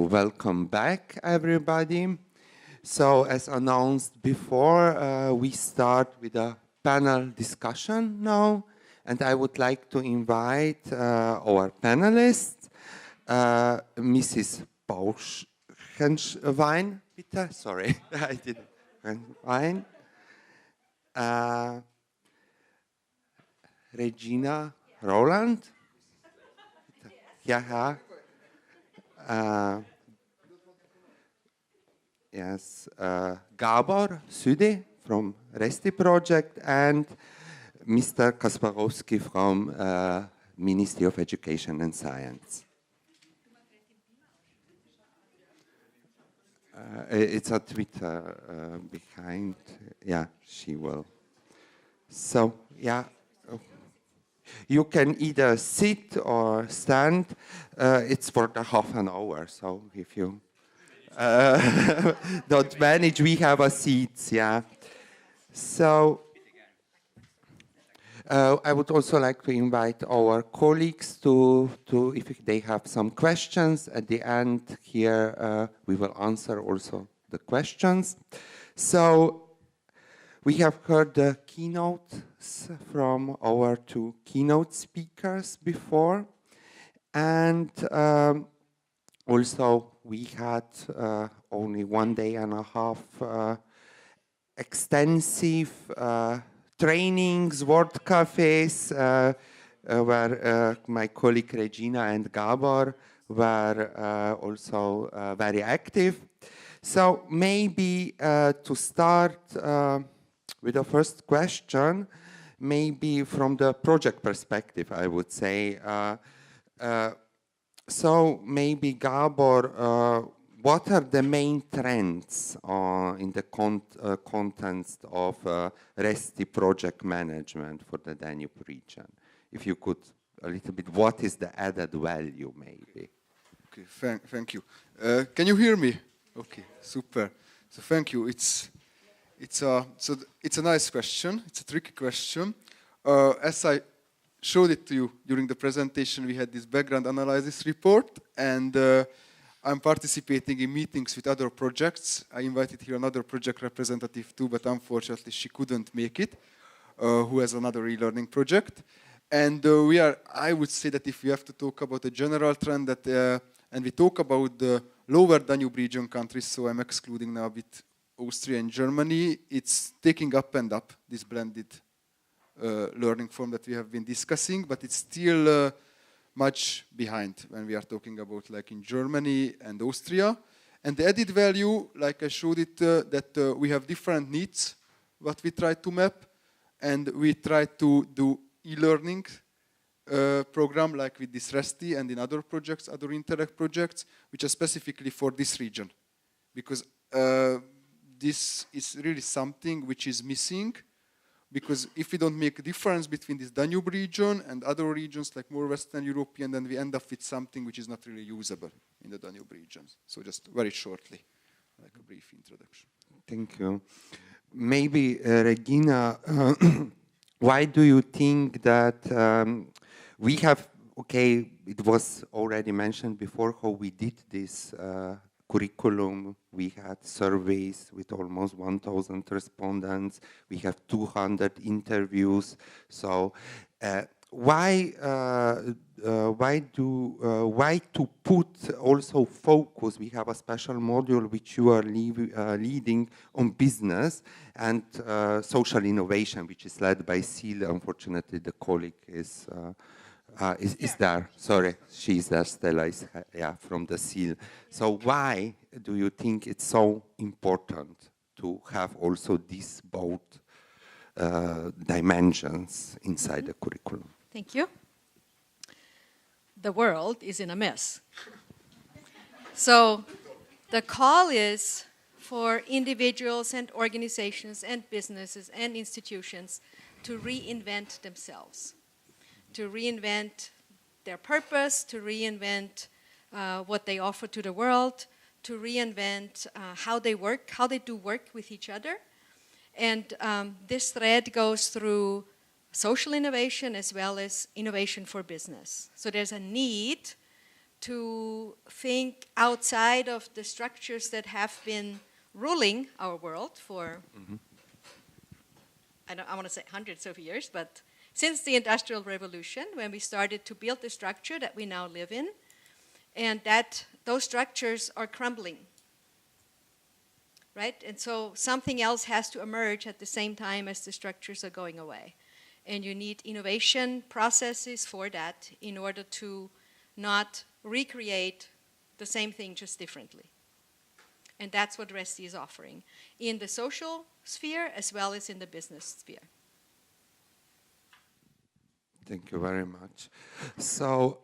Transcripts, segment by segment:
welcome back, everybody. So, as announced before, we start with a panel discussion now, and I would like to invite our panelists, Mrs. Pauschenwein, bitte, sorry, I didn't, Wein, Regina, Rowland, yeah. Yes, Gabor, Szudi from ReSTI project, and Mr. Kasparovsky from Ministry of Education and Science. It's a Twitter behind. Yeah, she will. So, yeah. You can either sit or stand. It's for the half an hour, so if you don't manage, we have a seat, yeah. So I would also like to invite our colleagues to if they have some questions at the end here, we will answer also the questions. So we have heard the keynotes from our two keynote speakers before, and also we had only 1 day and a half extensive trainings, word cafes, where my colleague Regina and Gabor were also very active. So maybe to start with the first question, maybe from the project perspective, I would say. So maybe Gabor, what are the main trends in the context of ReSTI project management for the Danube region? If you could a little bit, what is the added value maybe? Okay, thank you. Can you hear me? Okay, super. So thank you. It's a nice question. It's a tricky question. As I showed it to you during the presentation, we had this background analysis report, and I'm participating in meetings with other projects. I invited here another project representative too, but unfortunately she couldn't make it, who has another e-learning project. And I would say that if we have to talk about a general trend, that and we talk about the lower Danube region countries, so I'm excluding now a bit Austria and Germany, it's taking up and up, this blended learning form that we have been discussing, but it's still much behind when we are talking about like in Germany and Austria. And the added value, like I showed it, that we have different needs, what we try to map, and we try to do e-learning program like with this ReSTI and in other projects, other Interact projects, which are specifically for this region. Because this is really something which is missing, because if we don't make a difference between this Danube region and other regions like more Western European, then we end up with something which is not really usable in the Danube region. So just very shortly, like a brief introduction. Thank you. Maybe Regina, why do you think that we have, okay, it was already mentioned before how we did this curriculum. We had surveys with almost 1,000 respondents. We have 200 interviews. So why to put also focus? We have a special module which you are leading on business and social innovation, which is led by Seal. Unfortunately, the colleague is there. Sorry, she's there. Stella is from the Seal. So why do you think it's so important to have also these both dimensions inside the curriculum? Thank you. The world is in a mess. So the call is for individuals and organizations and businesses and institutions to reinvent themselves, to reinvent their purpose, to reinvent what they offer to the world, to reinvent how they work, how they do work with each other. And this thread goes through social innovation as well as innovation for business. So there's a need to think outside of the structures that have been ruling our world for, I want to say hundreds of years, but since the Industrial Revolution, when we started to build the structure that we now live in, and that those structures are crumbling, right? And so something else has to emerge at the same time as the structures are going away. And you need innovation processes for that in order to not recreate the same thing just differently. And that's what ReSTI is offering in the social sphere as well as in the business sphere. Thank you very much. So,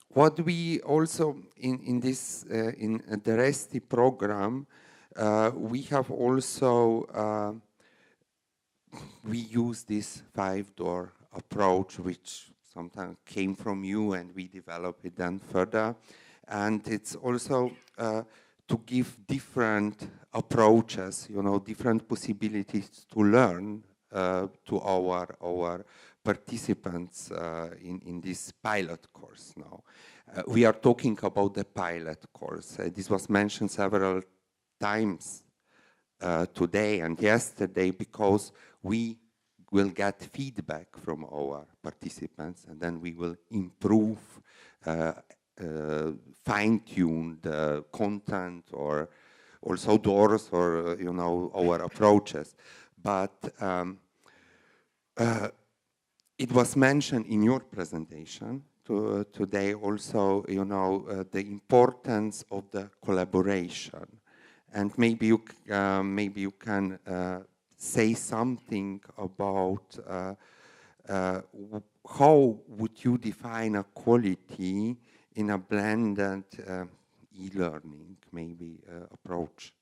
what we also in this in the ReSTI program, we have also we use this 5-door approach, which sometimes came from you, and we develop it then further. And it's also to give different approaches, you know, different possibilities to learn to our participants in this pilot course now. We are talking about the pilot course. This was mentioned several times today and yesterday, because we will get feedback from our participants, and then we will improve, fine-tune the content, or also doors, or you know, our approaches. But it was mentioned in your presentation today also, you know, the importance of the collaboration, and maybe you can say something about how would you define a quality in a blended e-learning maybe approach?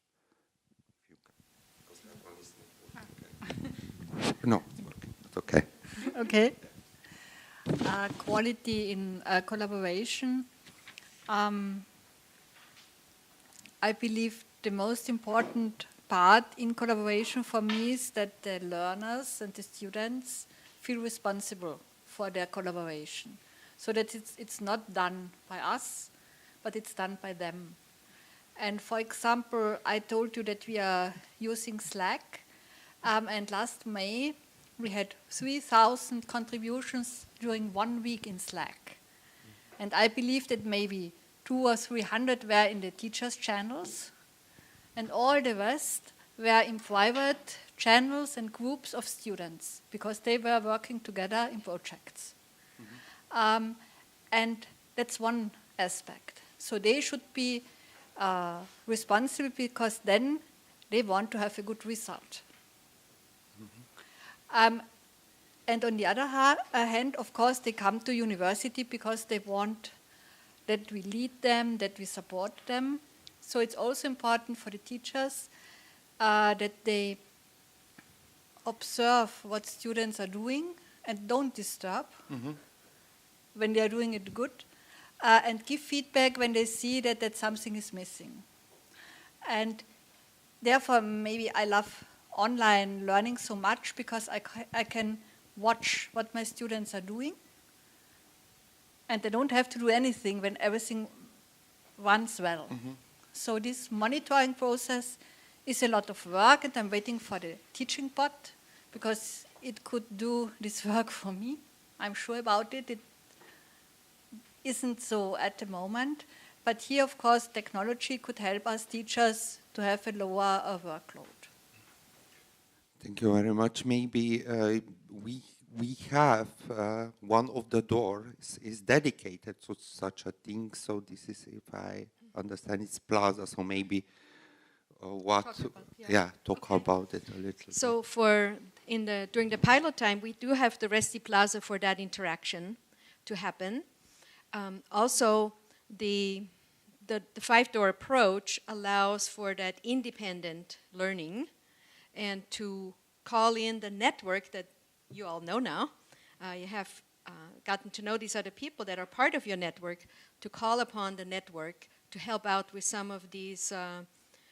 No, it's okay. Okay. Quality in collaboration. I believe the most important part in collaboration for me is that the learners and the students feel responsible for their collaboration. So that it's not done by us, but it's done by them. And for example, I told you that we are using Slack, and last May we had 3,000 contributions during 1 week in Slack. And I believe that maybe 200 or 300 were in the teachers' channels, and all the rest were in private channels and groups of students, because they were working together in projects. And that's one aspect. So they should be responsible, because then they want to have a good result. And on the other hand, of course, they come to university because they want that we lead them, that we support them. So it's also important for the teachers that they observe what students are doing and don't disturb when they are doing it good, and give feedback when they see that something is missing. And therefore, maybe I love online learning so much, because I can watch what my students are doing, and they don't have to do anything when everything runs well. So this monitoring process is a lot of work, and I'm waiting for the teaching bot, because it could do this work for me. I'm sure about it. It isn't so at the moment, but here, of course, technology could help us teachers to have a lower workload. Thank you very much. Maybe we have one of the doors is dedicated to such a thing. So this is, if I understand, it's Plaza. So maybe talk about it a little. So during the pilot time, we do have the ReSTI Plaza for that interaction to happen. Also, the 5-door approach allows for that independent learning, and to call in the network that you all know now. You have gotten to know these other people that are part of your network, to call upon the network to help out with some of these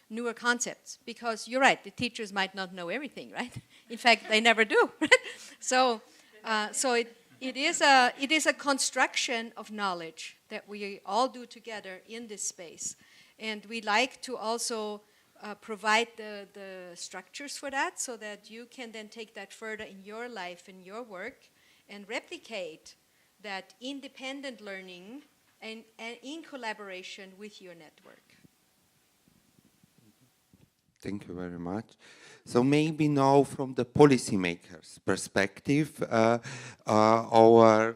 newer concepts. Because you're right, the teachers might not know everything, right? In fact, they never do. So it is a construction of knowledge that we all do together in this space. And we like to also provide the structures for that, so that you can then take that further in your life and your work and replicate that independent learning and in collaboration with your network. Thank you very much. So maybe now from the policymakers' perspective, our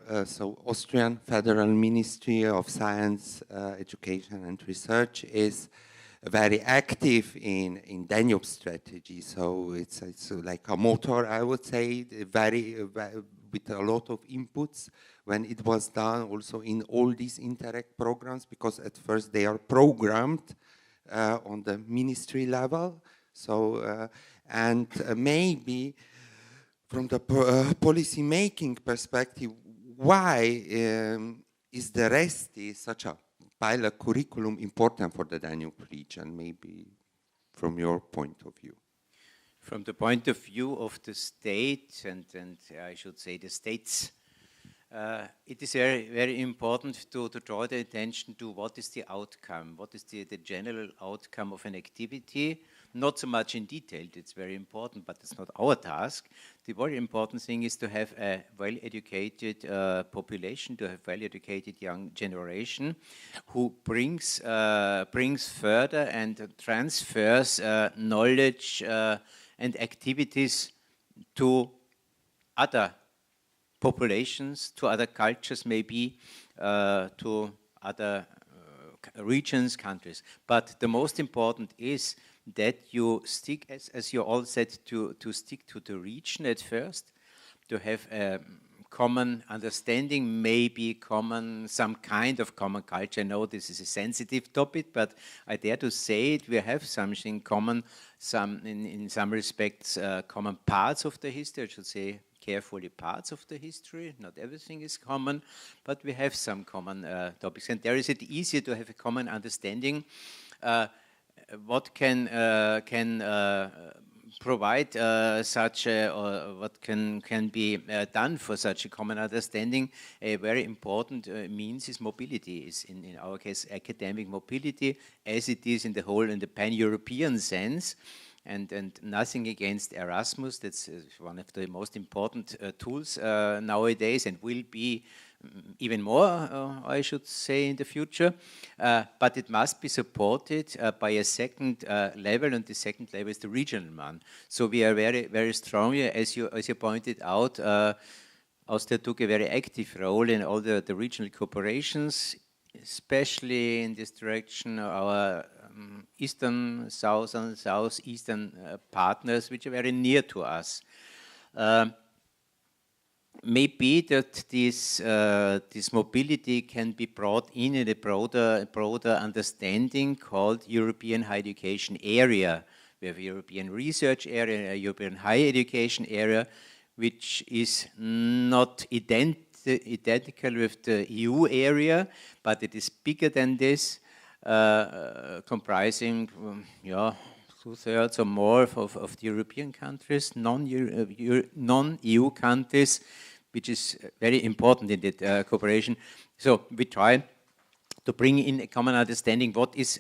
Austrian Federal Ministry of Science, Education and Research is very active in Danube strategy. So it's like a motor, I would say, with a lot of inputs when it was done also in all these Interreg programs, because at first they are programmed on the ministry level. So, maybe from the policy making perspective, why is the ReSTI such a pilot curriculum important for the Danube region, maybe from your point of view? From the point of view of the state, and I should say the states, it is very, very important to draw the attention to what is the outcome, what is the general outcome of an activity, not so much in detail, it's very important, but it's not our task. The very important thing is to have a well-educated population, to have well-educated young generation who brings further and transfers knowledge and activities to other populations, to other cultures, maybe to other regions, countries. But the most important is that you stick, as you all said, to stick to the region at first, to have a common understanding, maybe some kind of common culture. I know this is a sensitive topic, but I dare to say it. We have something common, in some respects, common parts of the history, I should say carefully parts of the history. Not everything is common, but we have some common topics. And there is it easier to have a common understanding what can provide such a, or what can be done for such a common understanding. A very important means is mobility, is in our case academic mobility, as it is in the pan-European sense. And nothing against Erasmus, that's one of the most important tools nowadays, and will be even more, I should say, in the future. But it must be supported by a second level, and the second level is the regional one. So we are very, very strongly, as you pointed out, Austria took a very active role in all the regional cooperations, especially in this direction, our eastern, southern, southeastern partners, which are very near to us. Maybe that this mobility can be brought in a broader understanding called European Higher Education Area. We have a European Research Area, a European Higher Education Area, which is not identical with the EU area, but it is bigger than this, comprising, 2/3 or more of the European countries, non-EU countries, which is very important in that cooperation. So we try to bring in a common understanding what is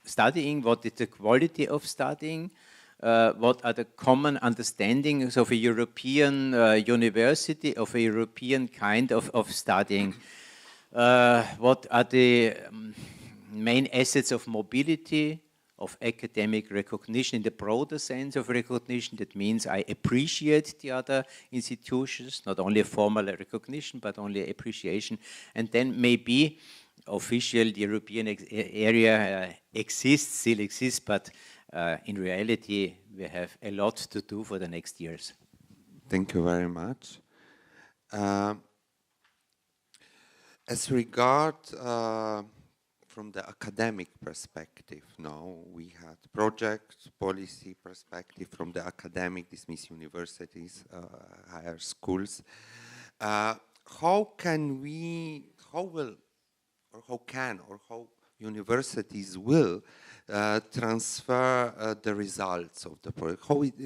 studying, what is the quality of studying, what are the common understandings of a European university, of a European kind of studying, what are the main assets of mobility, of academic recognition in the broader sense of recognition. That means I appreciate the other institutions, not only a formal recognition, but only appreciation. And then maybe official the European area still exists, but in reality we have a lot to do for the next years. Thank you very much. As regard from the academic perspective now, we had project, policy perspective from the academic, this means universities, higher schools. How universities will transfer the results of the project? How it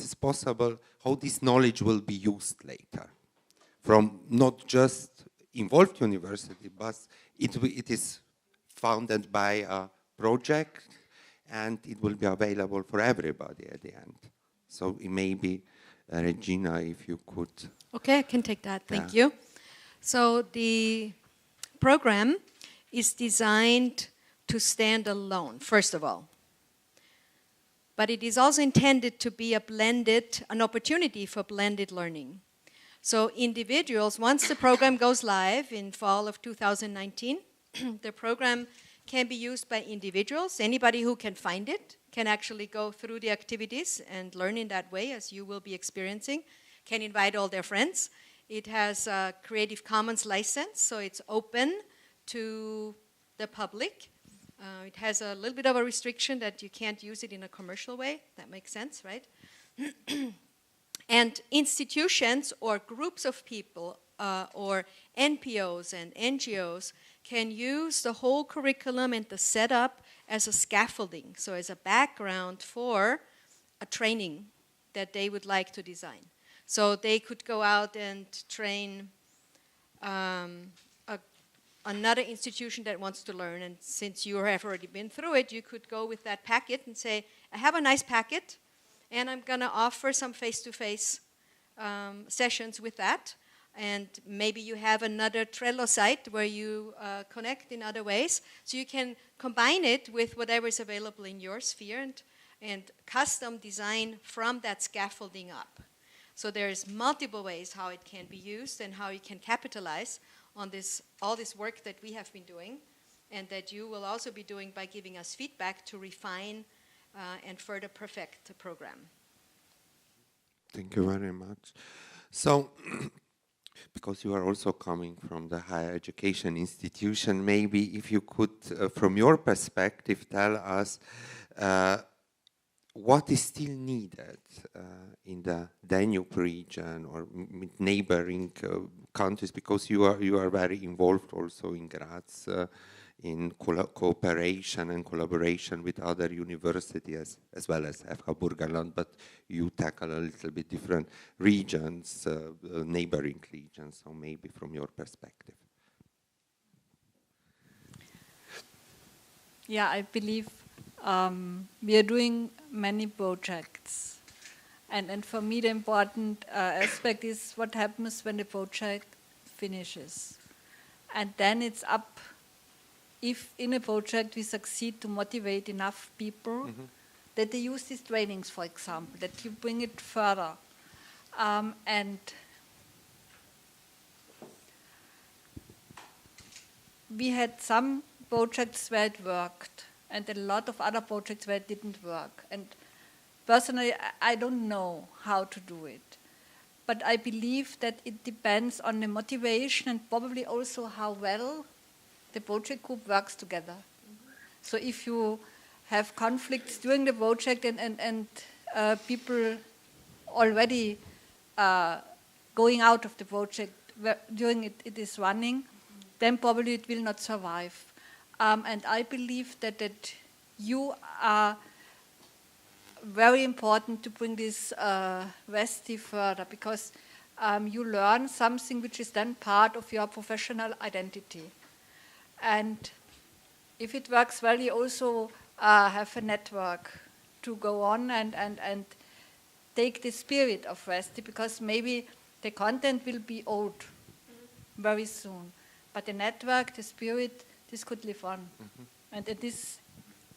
is possible, how this knowledge will be used later? From not just involved university, but it is funded by a project, and it will be available for everybody at the end. So it may be, Regina, if you could. Okay, I can take that. Thank you. So the program is designed to stand alone, first of all. But it is also intended to be an opportunity for blended learning. So individuals, once the program goes live in fall of 2019, the program can be used by individuals. Anybody who can find it can actually go through the activities and learn in that way, as you will be experiencing, can invite all their friends. It has a Creative Commons license, so it's open to the public. It has a little bit of a restriction that you can't use it in a commercial way. That makes sense, right? And institutions or groups of people or NPOs and NGOs can use the whole curriculum and the setup as a scaffolding, so as a background for a training that they would like to design. So they could go out and train another institution that wants to learn, and since you have already been through it, you could go with that packet and say, I have a nice packet, and I'm going to offer some face-to-face sessions with that. And maybe you have another Trello site where you connect in other ways. So you can combine it with whatever is available in your sphere and custom design from that scaffolding up. So there's multiple ways how it can be used and how you can capitalize on all this work that we have been doing and that you will also be doing by giving us feedback to refine and further perfect the program. Thank you very much. So, because you are also coming from the higher education institution, maybe if you could, from your perspective, tell us what is still needed in the Danube region or neighboring countries, because you are very involved also in Graz in cooperation and collaboration with other universities as well as FH Burgenland, but you tackle a little bit different regions, neighboring regions, so maybe from your perspective. Yeah, I believe we are doing many projects. And for me, the important aspect is what happens when the project finishes. And then it's up, if in a project we succeed to motivate enough people that they use these trainings, for example, that you bring it further. And we had some projects where it worked, and a lot of other projects where it didn't work. And personally, I don't know how to do it. But I believe that it depends on the motivation and probably also how well the project group works together. So if you have conflicts during the project and people already going out of the project during it is running, then probably it will not survive. And I believe that you are very important to bring this ReSTI further, because you learn something which is then part of your professional identity. And if it works well, you also have a network to go on and take the spirit of ReSTI, because maybe the content will be old very soon. But the network, the spirit, this could live on. And this,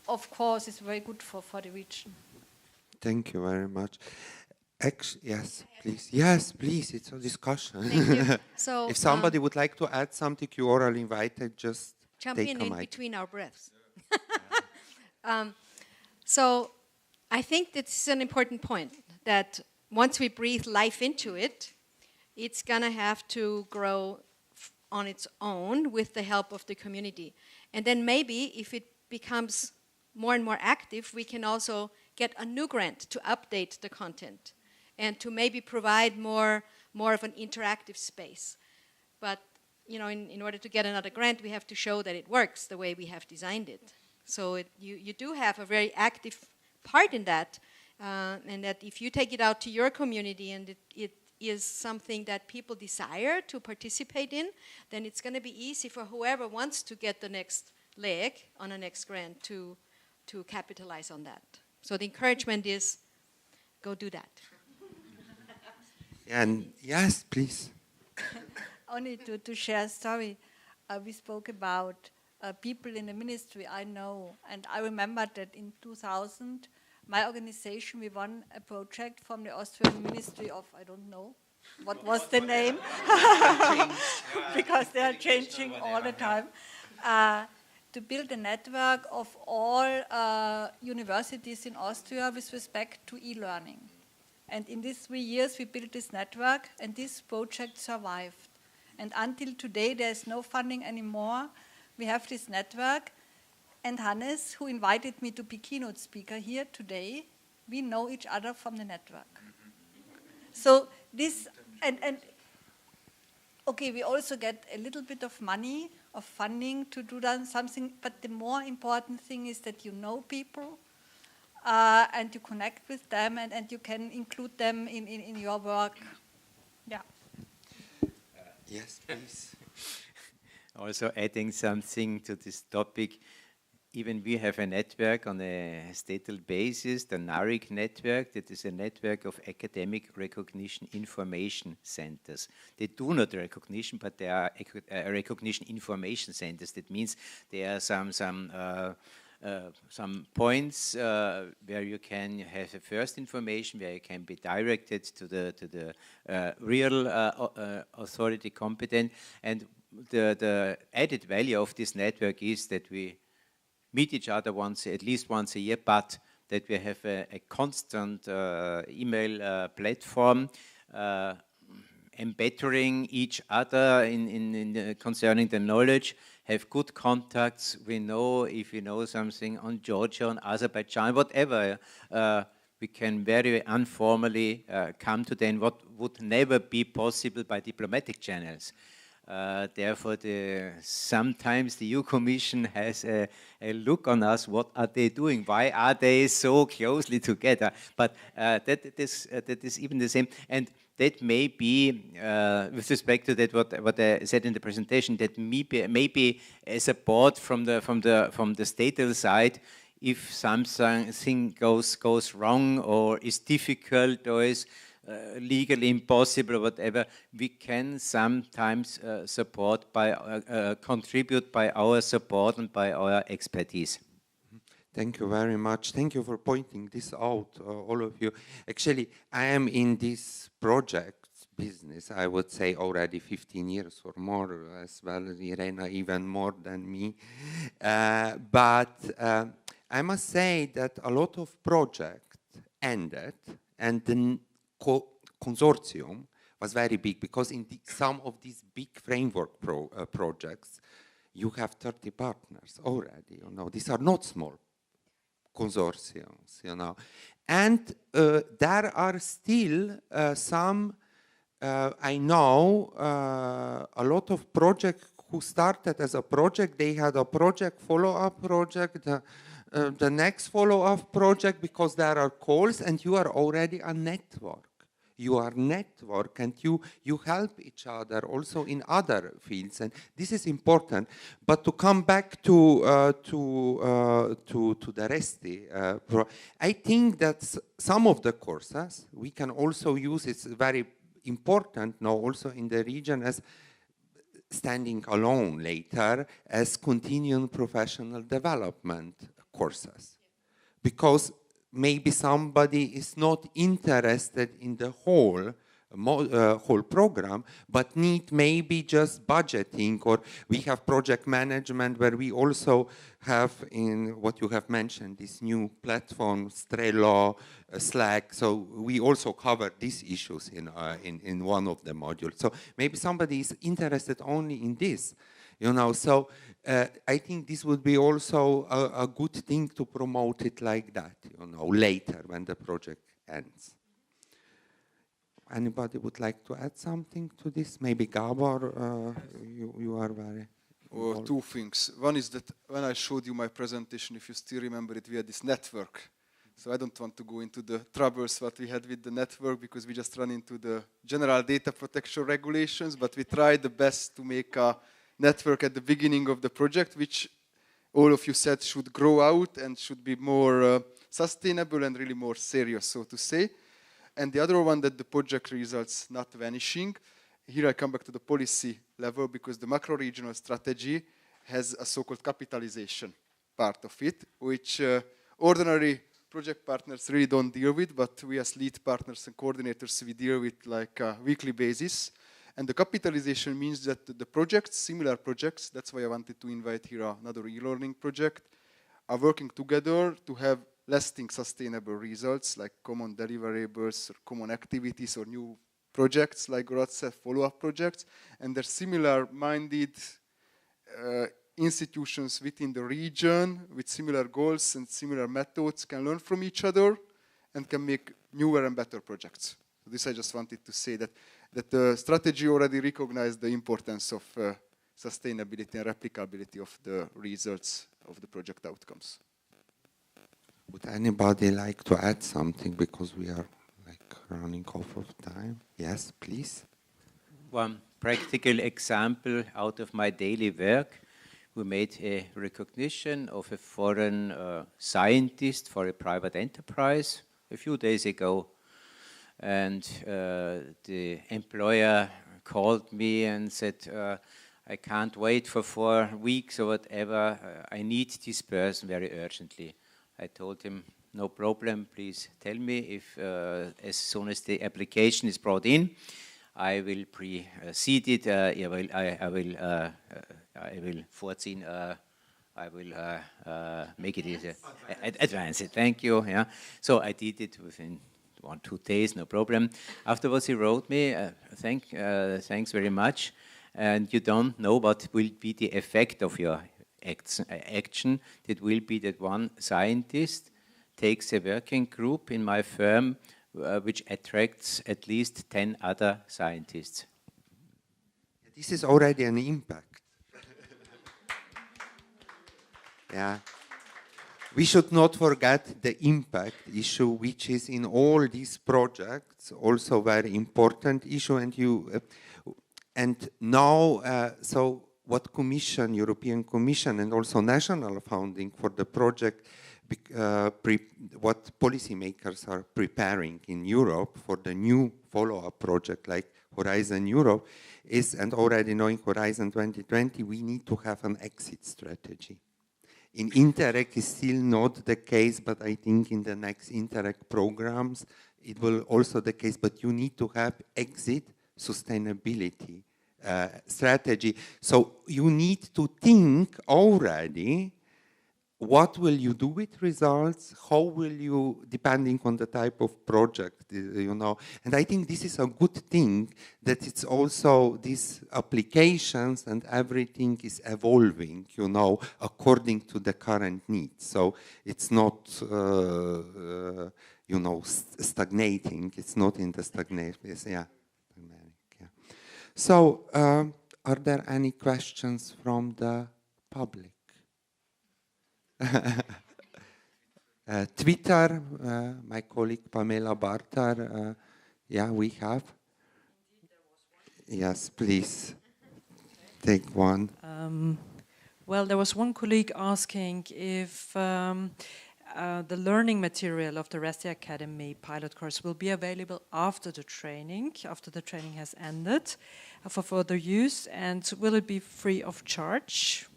of course, is very good for the region. Thank you very much. Yes, please. Yes, please. It's a discussion. Thank you. So, if somebody would like to add something, you are all invited. Just jump take in a mic. between our breaths. So I think this is an important point, that once we breathe life into it, it's going to have to grow on its own with the help of the community. And then maybe if it becomes more and more active, we can also get a new grant to update the content and to maybe provide more of an interactive space. But you know, in order to get another grant, we have to show that it works the way we have designed it. So you do have a very active part in that, and that if you take it out to your community and is something that people desire to participate in, then it's going to be easy for whoever wants to get the next leg on the next grant to capitalize on that. So the encouragement is, go do that. And yes, please. Only to share a story. We spoke about people in the ministry I know, and I remember that in 2000, my organization, we won a project from the Austrian Ministry of, I don't know, what was the name? Because they are changing all the time. To build a network of all universities in Austria with respect to e-learning. And in these 3 years, we built this network, and this project survived. And until today, there's no funding anymore. We have this network. And Hannes, who invited me to be keynote speaker here today, we know each other from the network. So this, and okay, we also get a little bit of money, of funding to do something, but the more important thing is that you know people, and you connect with them, and you can include them in your work. Yeah. Yes, please. Also adding something to this topic, even we have a network on a statal basis, the NARIC network, that is a network of academic recognition information centers. They do not recognition, but they are recognition information centers. That means there are some points where you can have the first information, where you can be directed to the real authority competent. And the added value of this network is that we meet each other at least once a year, but that we have a constant email platform embedding each other in concerning the knowledge, have good contacts. We know if we know something on Georgia, on Azerbaijan, whatever, we can very informally come to them, what would never be possible by diplomatic channels. Therefore, sometimes the EU Commission has a look on us, what are they doing? Why are they so closely together? But that is even the same. And that may be, with respect to that, what I said in the presentation, that maybe a support from the statal side, if something goes wrong or is difficult or is legally impossible or whatever, we can sometimes support by contribute by our support and by our expertise. Thank you very much. Thank you for pointing this out, all of you. Actually, I am in this project business, I would say already 15 years or more as well, Irena even more than me. But I must say that a lot of projects ended, and the consortium was very big, because in some of these big framework projects, you have 30 partners already. These are not small consortiums, and there are still some. I know a lot of projects who started as a project. They had a project, follow-up project, the next follow-up project, because there are calls, and you are already a network. You are network, and you help each other also in other fields, and this is important. But to come back to the ReSTI, I think that some of the courses we can also use. It's very important now also in the region as standing alone later as continuing professional development courses, because maybe somebody is not interested in the whole program, but need maybe just budgeting, or we have project management where we also have, in what you have mentioned, this new platform, Trello, Slack. So we also cover these issues in one of the modules. So maybe somebody is interested only in this, So I think this would be also a good thing to promote it like that, later when the project ends. Anybody would like to add something to this? Maybe Gabor, you are very involved. Two things. One is that when I showed you my presentation, if you still remember it, we had this network So I don't want to go into the troubles what we had with the network, because we just run into the general data protection regulations, but we tried the best to make a network at the beginning of the project, which all of you said should grow out and should be more sustainable and really more serious, so to say. And the other one, that the project results not vanishing. Here I come back to the policy level, because the macro-regional strategy has a so-called capitalization part of it, which ordinary project partners really don't deal with, but we as lead partners and coordinators, we deal with like a weekly basis. And the capitalization means that the projects, similar projects, that's why I wanted to invite here another e-learning project, are working together to have lasting sustainable results, like common deliverables or common activities or new projects like Gorazd said, follow-up projects. And they're similar-minded institutions within the region with similar goals and similar methods can learn from each other and can make newer and better projects. So this I just wanted to say, that the strategy already recognized the importance of sustainability and replicability of the results of the project outcomes. Would anybody like to add something, because we are running off of time? Yes, please. One practical example out of my daily work. We made a recognition of a foreign scientist for a private enterprise a few days ago. And the employer called me and said, I can't wait for 4 weeks or whatever. I need this person very urgently. I told him, no problem, please tell me if as soon as the application is brought in, I will precede it, I will foreziehen, I will make it easier, advance it, thank you. Yeah. So I did it within 1-2 days, no problem. Afterwards he wrote me, thanks very much, and you don't know what will be the effect of your action. It will be that one scientist takes a working group in my firm which attracts at least 10 other scientists. This is already an impact. Yeah. We should not forget the impact issue, which is in all these projects also very important issue. And now, so what Commission, European Commission, and also national funding for the project, what policymakers are preparing in Europe for the new follow-up project like Horizon Europe is, and already knowing Horizon 2020, we need to have an exit strategy. In Interreg is still not the case, but I think in the next Interreg programs it will also the case, but you need to have exit sustainability strategy. So you need to think already what will you do with results, how will you, depending on the type of project, you know. And I think this is a good thing, that it's also these applications and everything is evolving, you know, according to the current needs. So it's not, you know, stagnating. It's not in the stagnation. Yeah. So are there any questions from the public? Twitter, my colleague Pamela Bartar, yeah, we have. Yes, please, take one. Well, there was one colleague asking if the learning material of the ReSTI.academy pilot course will be available after the training has ended for further use, and will it be free of charge?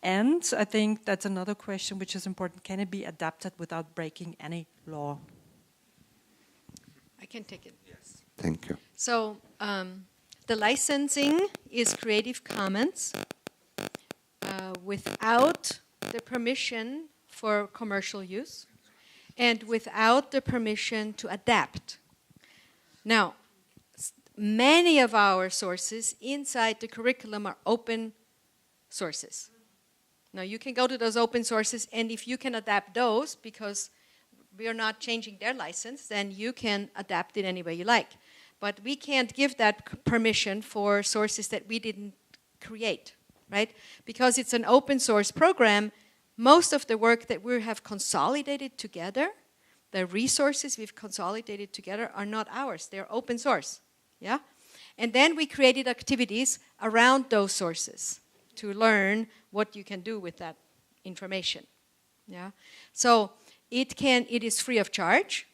And I think that's another question which is important. Can it be adapted without breaking any law? I can take it. Yes. Thank you. So the licensing is Creative Commons without the permission for commercial use and without the permission to adapt. Now, many of our sources inside the curriculum are open sources. Now, you can go to those open sources, and if you can adapt those, because we are not changing their license, then you can adapt it any way you like. But we can't give that permission for sources that we didn't create, right? Because it's an open source program, most of the work that we have consolidated together The resources we've consolidated together are not ours. They're open source. Yeah? And then we created activities around those sources to learn what you can do with that information. Yeah? So it is free of charge.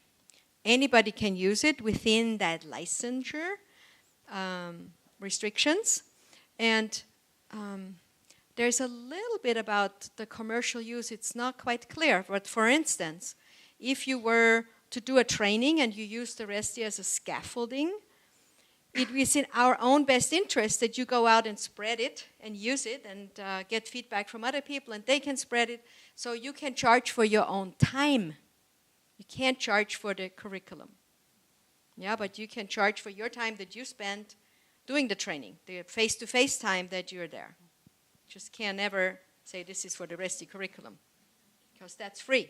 Anybody can use it within that licensure restrictions. And there's a little bit about the commercial use. It's not quite clear. But for instance, if you were to do a training and you use the ReSTI as a scaffolding, it is in our own best interest that you go out and spread it and use it and get feedback from other people, and they can spread it. So you can charge for your own time. You can't charge for the curriculum. Yeah, but you can charge for your time that you spend doing the training, the face-to-face time that you're there. Just can never say this is for the ReSTI curriculum, because that's free.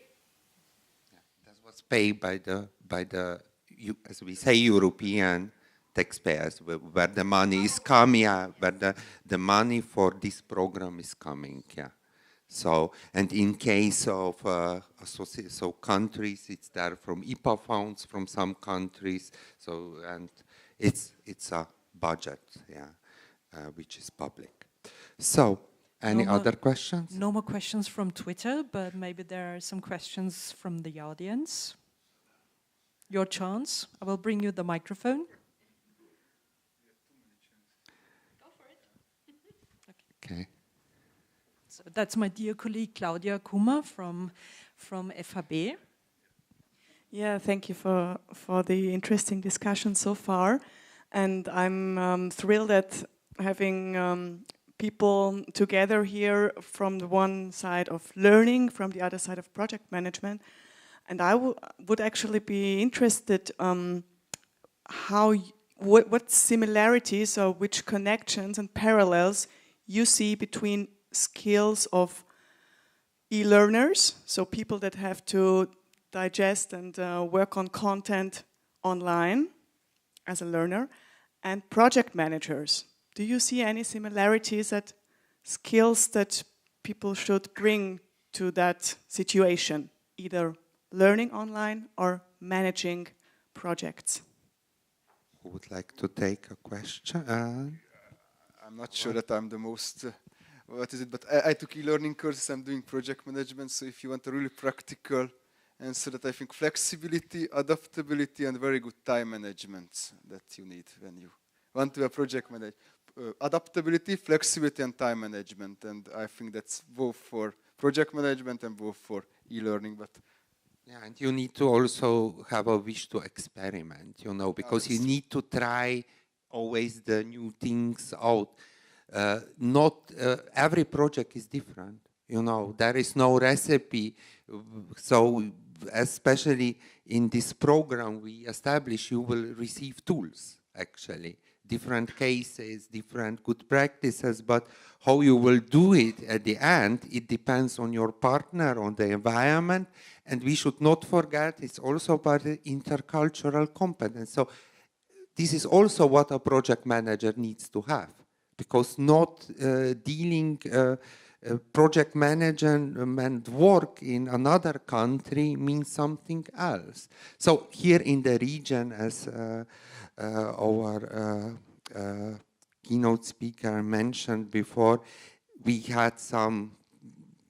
Yeah, that was paid by the as we say, European taxpayers, where the money is coming, yeah, where the money for this program is coming, yeah. So, and in case of countries, it's there from IPA funds from some countries. So, and it's a budget, yeah, which is public. So, any other questions? No more questions from Twitter, but maybe there are some questions from the audience. Your chance. I will bring you the microphone. Go for it. Okay. So that's my dear colleague Claudia Kummer from FHB. Yeah, thank you for the interesting discussion so far. And I'm thrilled at having people together here from the one side of learning, from the other side of project management. And I would actually be interested what similarities or which connections and parallels you see between skills of e-learners, so people that have to digest and work on content online as a learner, and project managers. Do you see any similarities at skills that people should bring to that situation, either learning online or managing projects? Who would like to take a question? I'm not sure that I'm the most, what is it, but I took e-learning courses, I'm doing project management, so if you want a really practical answer, that I think flexibility, adaptability, and very good time management that you need when you want to be a project manager. Adaptability, flexibility, and time management, and I think that's both for project management and both for e-learning, but yeah, and you need to also have a wish to experiment, you know, because you need to try always the new things out. Not every project is different, you know, there is no recipe. So especially in this program we establish, you will receive tools, actually. Different cases, different good practices, but how you will do it at the end, it depends on your partner, on the environment, and we should not forget it's also about the intercultural competence. So this is also what a project manager needs to have, because not dealing project management work in another country means something else. So here in the region, as our keynote speaker mentioned before, we had some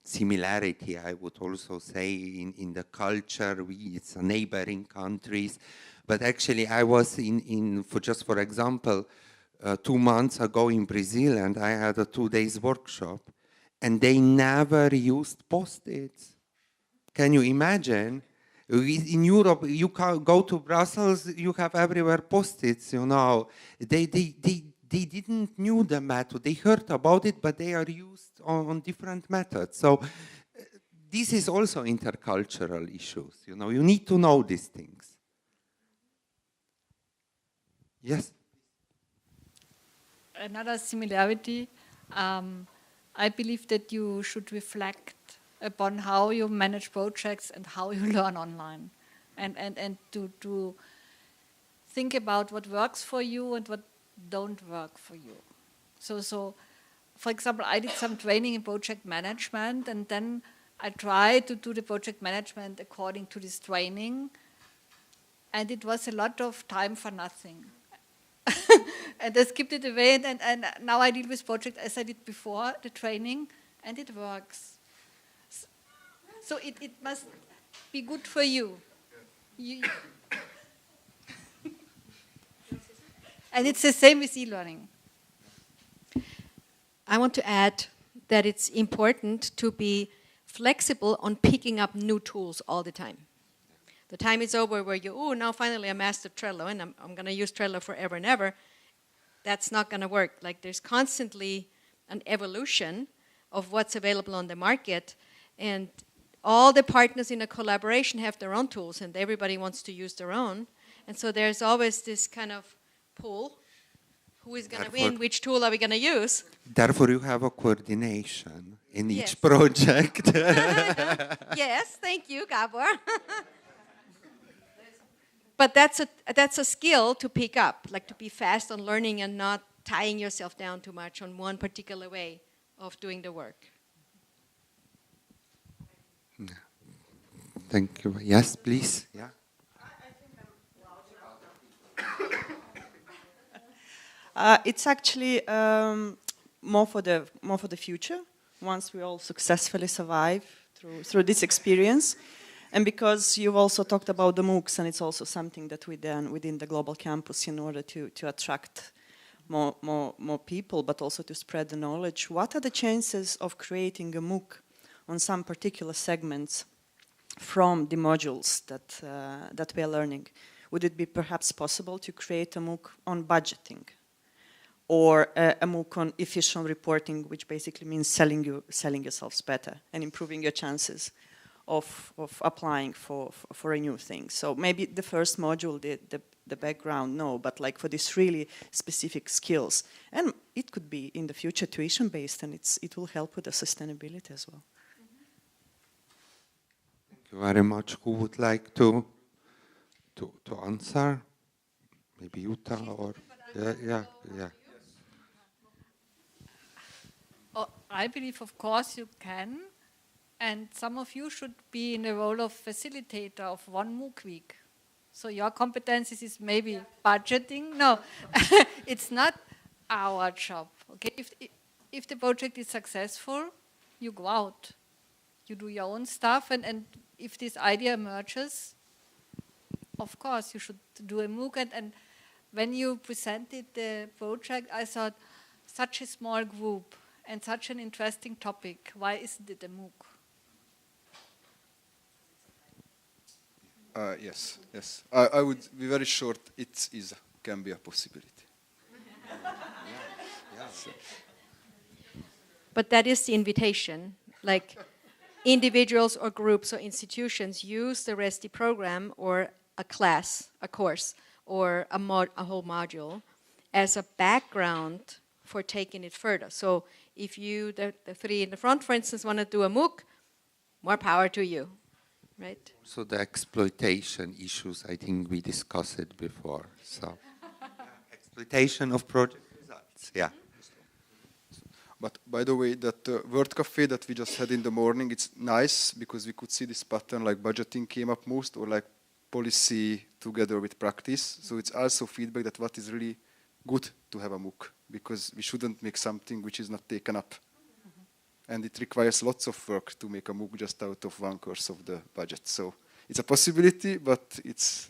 similarity, I would also say, in the culture. It's neighboring countries. But actually, I was for example, 2 months ago in Brazil, and I had a 2 days workshop, and they never used Post-its. Can you imagine? In Europe, you go to Brussels, you have everywhere Post-its, you know. They didn't know the method. They heard about it, but they are used on different methods. So this is also intercultural issues, you know. You need to know these things. Yes? Another similarity, I believe that you should reflect upon how you manage projects and how you learn online, and to think about what works for you and what don't work for you. So for example, I did some training in project management, and then I tried to do the project management according to this training, and it was a lot of time for nothing. And I skipped it away, and now I deal with projects as I did before the training, and it works. So it must be good for you. And it's the same with e-learning. I want to add that it's important to be flexible on picking up new tools all the time. The time is over where you, oh, now finally I mastered Trello and I'm going to use Trello forever and ever. That's not going to work. Like there's constantly an evolution of what's available on the market, and all the partners in a collaboration have their own tools and everybody wants to use their own. And so there's always this kind of pull. Who is going to win? Which tool are we going to use? Therefore, you have a coordination in each project. Yes, thank you, Gabor. But that's a skill to pick up, like to be fast on learning and not tying yourself down too much on one particular way of doing the work. Thank you. Yes, please. Yeah. It's actually more for the future. Once we all successfully survive through this experience, and because you've also talked about the MOOCs, and it's also something that we done within the global campus in order to attract more people, but also to spread the knowledge. What are the chances of creating a MOOC on some particular segments from the modules that we are learning? Would it be perhaps possible to create a MOOC on budgeting? Or a MOOC on efficient reporting, which basically means selling yourselves better and improving your chances of applying for a new thing. So maybe the first module, the background, no, but like for these really specific skills. And it could be in the future tuition-based, and it will help with the sustainability as well. Thank you very much. Who would like to answer? Maybe Jutta or... Yeah. Oh, I believe, of course, you can. And some of you should be in the role of facilitator of one MOOC week. So your competencies is maybe budgeting. No, it's not our job. Okay, if the project is successful, you go out. You do your own stuff. And if this idea emerges, of course, you should do a MOOC. And when you presented the project, I thought, such a small group and such an interesting topic, why isn't it a MOOC? Yes. I would be very short. It can be a possibility. But that is the invitation. Like individuals or groups or institutions use the ReSTI program or a class, a course, or a whole module as a background for taking it further. So if you, the three in the front, for instance, want to do a MOOC, more power to you, right? So the exploitation issues, I think we discussed it before. So exploitation of project results, yeah. But by the way, that word cafe that we just had in the morning, it's nice because we could see this pattern, like budgeting came up most, or like policy together with practice. So it's also feedback that what is really good to have a MOOC, because we shouldn't make something which is not taken up. And it requires lots of work to make a MOOC just out of one course of the budget. So it's a possibility, but it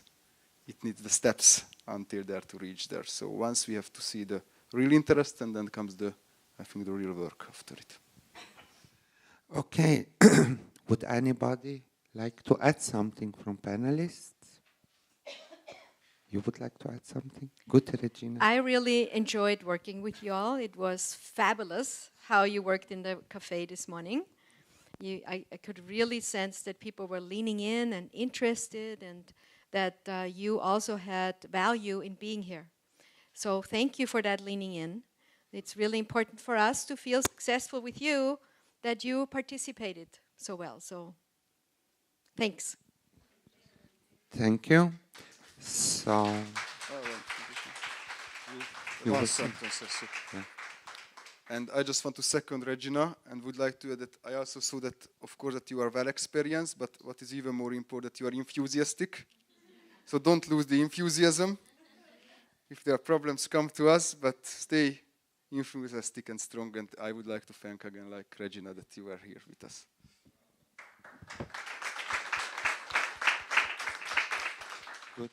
needs the steps until there to reach there. So once we have to see the real interest, and then comes the real work after it. Okay. Would anybody like to add something from panelists? You would like to add something? Good, Regina. I really enjoyed working with you all. It was fabulous how you worked in the cafe this morning. I could really sense that people were leaning in and interested, and that you also had value in being here. So thank you for that leaning in. It's really important for us to feel successful with you that you participated so well. So thanks. Thank you. So, One sentence. Yeah. And I just want to second Regina and would like to add that I also saw that, of course, that you are well experienced, but what is even more important, that you are enthusiastic. So don't lose the enthusiasm. If there are problems, come to us, but stay enthusiastic and strong. And I would like to thank again, like Regina, that you are here with us. Good.